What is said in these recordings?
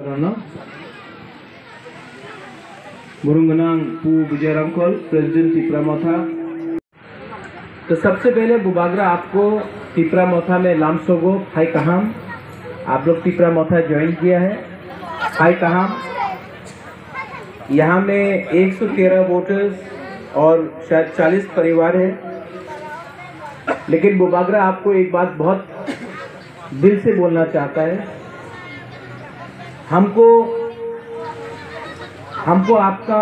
Rana Burunganang Pu Bijayarangkol president Tipra Motha. तो सबसे पहले बुबागरा आपको तिपरा मोथा में लामसोगो हाई कहाम, आप लोग तिपरा मोथा ज्वाइन किया है। हाई कहाम, यहाँ में 113 वोटर्स और शायद 40 परिवार है। लेकिन बुबागरा आपको एक बात बहुत दिल से बोलना चाहता है, हमको आपका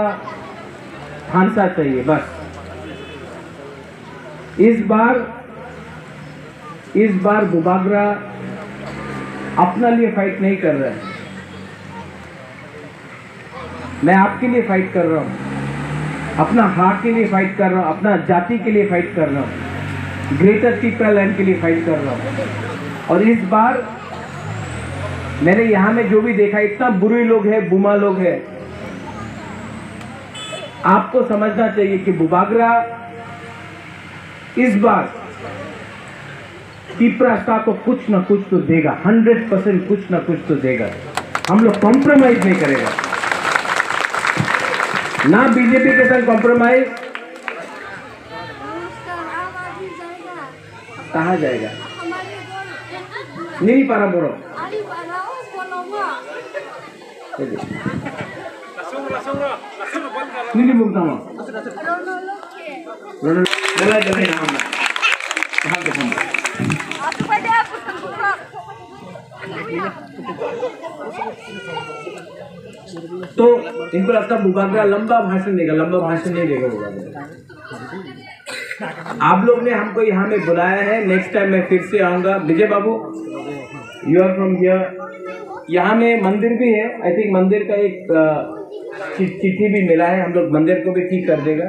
फांसा चाहिए बस। इस बार बुबागरा अपना लिए फाइट नहीं कर रहा है, मैं आपके लिए फाइट कर रहा हूं, अपना हार्ट के लिए फाइट कर रहा हूं, अपना जाति के लिए फाइट कर रहा हूं, ग्रेटर तिपरा लैंड के लिए फाइट कर रहा हूं। और इस बार मैंने यहां में जो भी देखा, इतना बुरे लोग हैं, बुमा लोग हैं। आपको समझना चाहिए कि बुबागरा इस बार तिपरा को कुछ ना कुछ तो देगा, 100% कुछ ना कुछ तो देगा। हम लोग कॉम्प्रोमाइज नहीं करेगा, ना बीजेपी के साथ कॉम्प्रोमाइज। कहाँ जाएगा? नहीं पारा बोलो। नहीं बोलता हूँ। तो इनको लगता है बुबागरा लंबा भाषण देगा, लंबा भाषण नहीं देगा बुबागरा। आप लोग ने हमको यहाँ में बुलाया है, नेक्स्ट टाइम मैं फिर से आऊंगा। विजय बाबू, यू आर फ्रॉम हियर। यहाँ में मंदिर भी है, आई थिंक मंदिर का एक चिट्ठी भी मिला है, हम लोग मंदिर को भी ठीक कर देगा।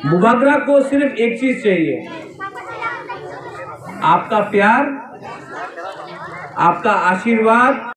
बुबागरा को सिर्फ एक चीज चाहिए, आपका प्यार, आपका आशीर्वाद।